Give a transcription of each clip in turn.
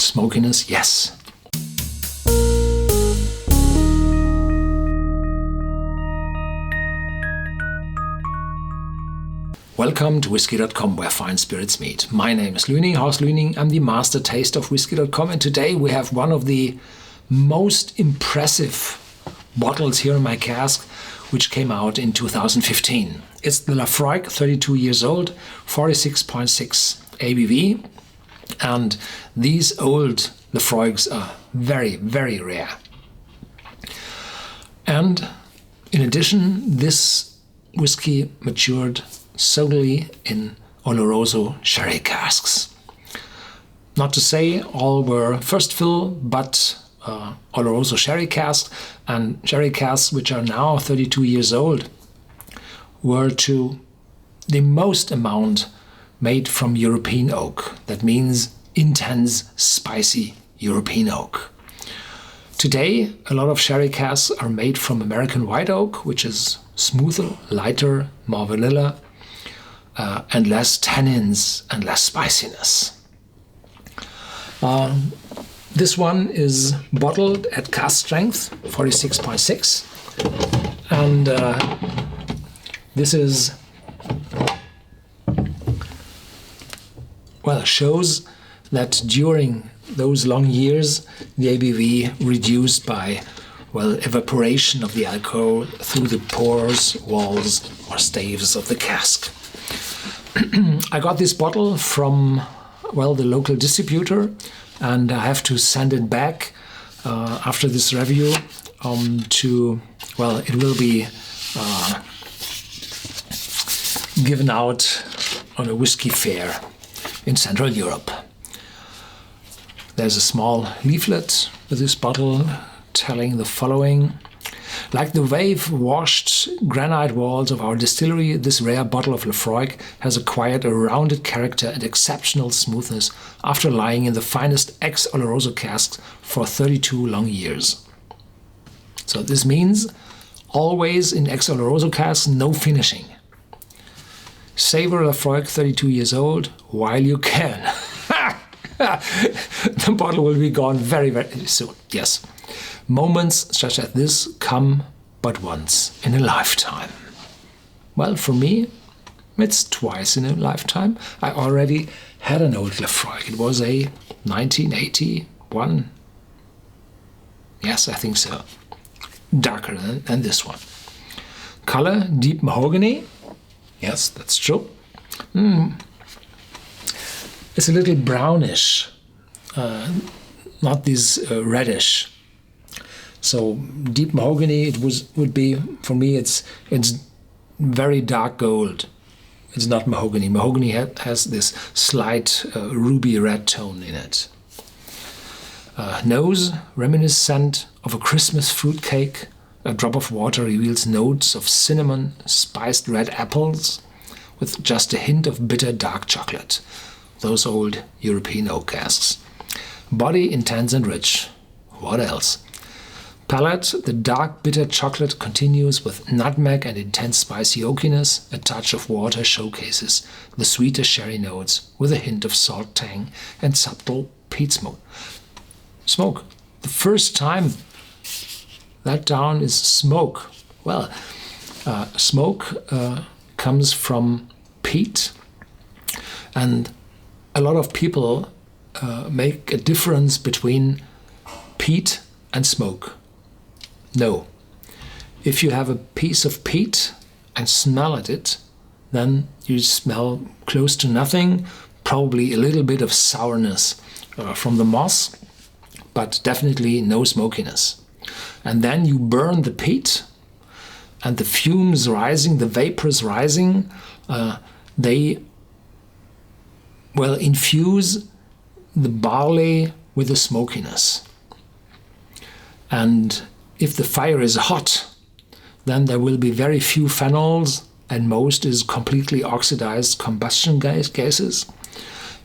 smokiness, yes. Welcome to Whisky.com, where fine spirits meet. My name is Lüning, Horst Lüning. I'm the master taster of Whisky.com, and today we have one of the most impressive bottles here in my cask, which came out in 2015. It's the Laphroaig, 32 years old, 46.6 ABV, and these old Laphroaigs are very, very rare. And in addition, this whiskey matured solely in Oloroso sherry casks. Not to say all were first fill, but Oloroso sherry casks and sherry casks which are now 32 years old were to the most amount made from European oak. That means intense, spicy European oak. Today, a lot of sherry casks are made from American white oak, which is smoother, lighter, more vanilla, and less tannins and less spiciness. This one is bottled at cask strength, 46.6, and this is, well, shows that during those long years the ABV reduced by, well, evaporation of the alcohol through the pores, walls or staves of the cask. I got this bottle from, well, the local distributor, and I have to send it back after this review to, well, it will be given out on a whiskey fair in Central Europe. There's a small leaflet with this bottle telling the following. Like the wave-washed granite walls of our distillery, this rare bottle of Laphroaig has acquired a rounded character and exceptional smoothness after lying in the finest ex-Oloroso casks for 32 long years. So this means always in ex-Oloroso casks, no finishing. Savor Laphroaig 32 years old while you can. The bottle will be gone very, very soon, yes. Moments such as this come but once in a lifetime. Well, for me, it's twice in a lifetime. I already had an old Laphroaig. It was a 1981. Yes, I think so. Darker than this one. Color, deep mahogany. Yes, that's true. It's a little brownish, not this reddish. So deep mahogany, would be for me. It's very dark gold. It's not mahogany. Mahogany has this slight ruby red tone in it. Nose reminiscent of a Christmas fruit cake. A drop of water reveals notes of cinnamon, spiced red apples, with just a hint of bitter dark chocolate. Those old European oak casks. Body intense and rich. What else? Palate, the dark bitter chocolate continues with nutmeg and intense spicy oakiness. A touch of water showcases the sweeter sherry notes with a hint of salt tang and subtle peat smoke. Smoke. The first time that down is smoke. Well, smoke comes from peat, and a lot of people make a difference between peat and smoke. No. If you have a piece of peat and smell at it, then you smell close to nothing, probably a little bit of sourness from the moss, but definitely no smokiness. And then you burn the peat, and the fumes rising, the vapors rising, they, well, infuse the barley with the smokiness. And if the fire is hot, then there will be very few phenols, and most is completely oxidized combustion gases.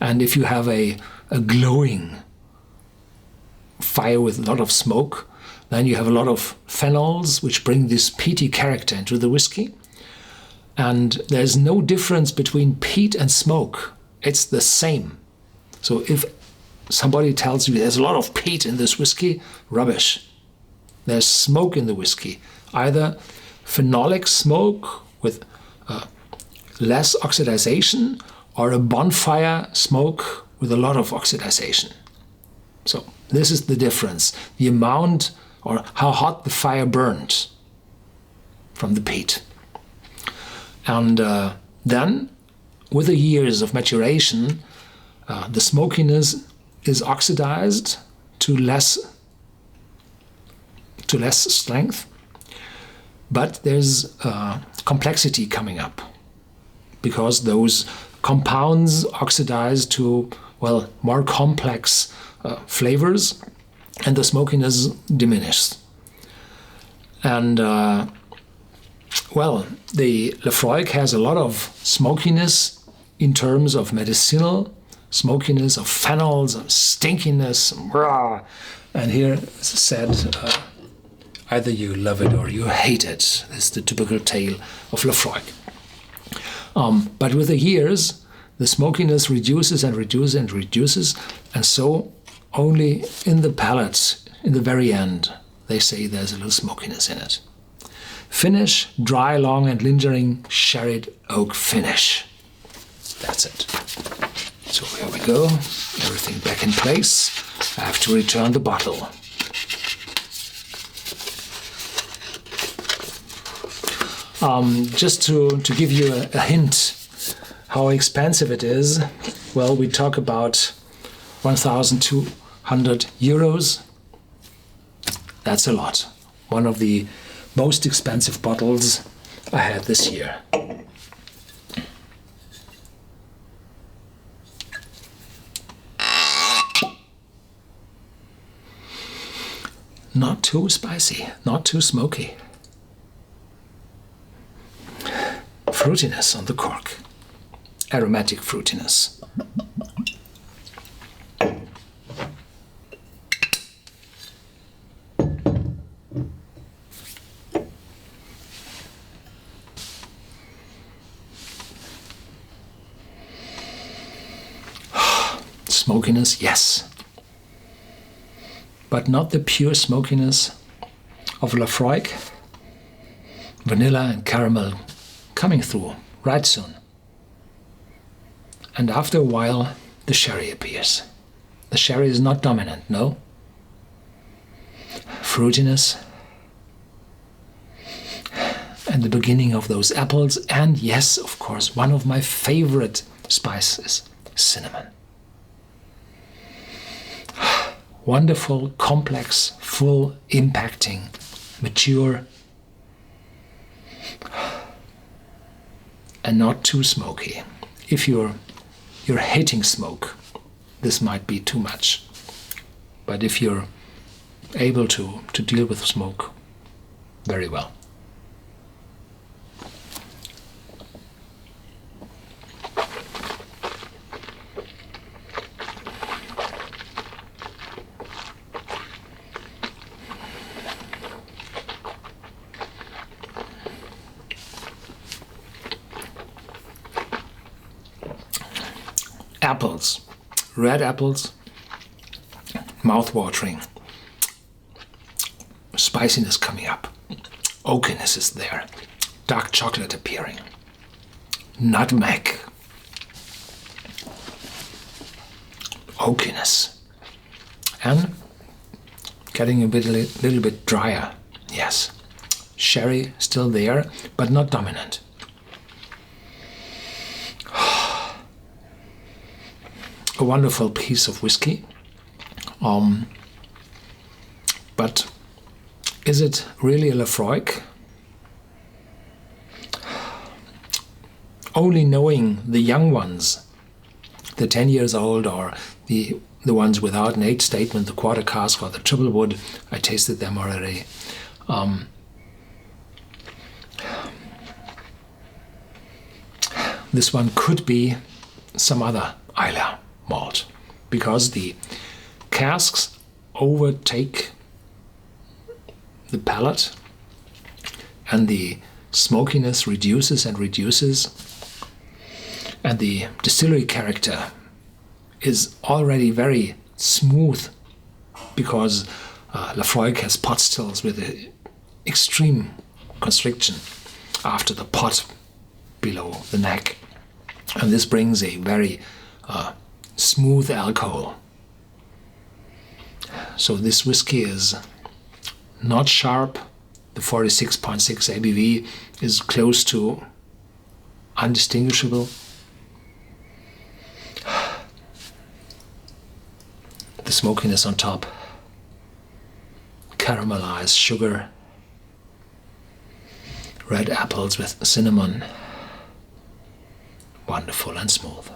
And if you have a glowing fire with a lot of smoke, then you have a lot of phenols which bring this peaty character into the whiskey. And there's no difference between peat and smoke. It's the same. So if somebody tells you there's a lot of peat in this whiskey, rubbish. There's smoke in the whiskey. Either phenolic smoke with less oxidization, or a bonfire smoke with a lot of oxidization. So this is the difference. The amount, or how hot the fire burned from the peat. And then, with the years of maturation, the smokiness is oxidized to less strength, but there's complexity coming up because those compounds oxidize to, well, more complex flavors, and the smokiness diminishes. And well, the Laphroaig has a lot of smokiness in terms of medicinal smokiness, of phenols, of stinkiness, and here, as I said, either you love it or you hate it. This is the typical tale of Laphroaig. But with the years, the smokiness reduces and reduces and reduces, and so only in the palate, in the very end, they say there's a little smokiness in it. Finish, dry, long and lingering Sherrod oak finish. That's it. So here we go, everything back in place. I have to return the bottle. Just to give you a hint how expensive it is, well, we talk about 1,200 euros. That's a lot. One of the most expensive bottles I had this year. Not too spicy, not too smoky. Fruitiness on the cork. Aromatic fruitiness. Smokiness, yes. But not the pure smokiness of Laphroaig. Vanilla and caramel coming through right soon. And after a while, the sherry appears. The sherry is not dominant, no. Fruitiness. And the beginning of those apples. And yes, of course, one of my favorite spices, cinnamon. Wonderful, complex, full, impacting, mature, and not too smoky. If you're hating smoke, this might be too much. But if you're able to deal with smoke, very well. Apples, red apples, mouth-watering, spiciness coming up, oakiness is there, dark chocolate appearing, nutmeg, oakiness, and getting a little bit drier, yes, sherry still there, but not dominant. A wonderful piece of whiskey, but is it really a Laphroaig? Only knowing the young ones, the 10 years old, or the ones without an age statement, the quarter cask or the triple wood, I tasted them already. This one could be some other Islay malt, because the casks overtake the palate and the smokiness reduces and reduces, and the distillery character is already very smooth because Laphroaig has pot stills with an extreme constriction after the pot below the neck. And this brings a very smooth alcohol. So this whiskey is not sharp. The 46.6 ABV is close to undistinguishable. The smokiness on top, caramelized sugar, red apples with cinnamon, wonderful and smooth.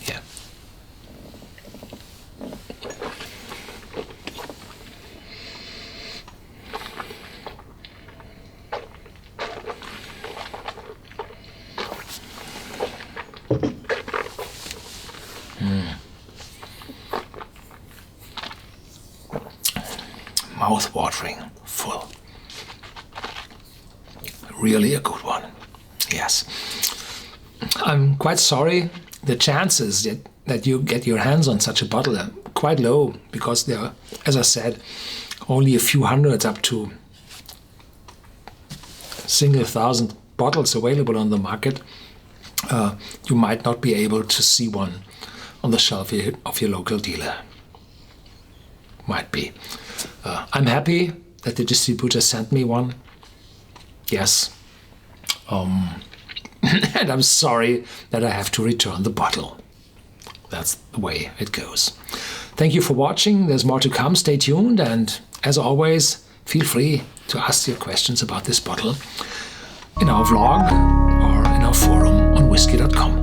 Yeah. Mouth-watering, full. Really a good one. Yes. I'm quite sorry. The chances that you get your hands on such a bottle are quite low because there are, as I said, only a few hundreds up to single thousand bottles available on the market. You might not be able to see one on the shelf of your local dealer. Might be. I'm happy that the distributor sent me one. Yes. And I'm sorry that I have to return the bottle. That's the way it goes. Thank you for watching. There's more to come. Stay tuned. And as always, feel free to ask your questions about this bottle in our vlog or in our forum on Whisky.com.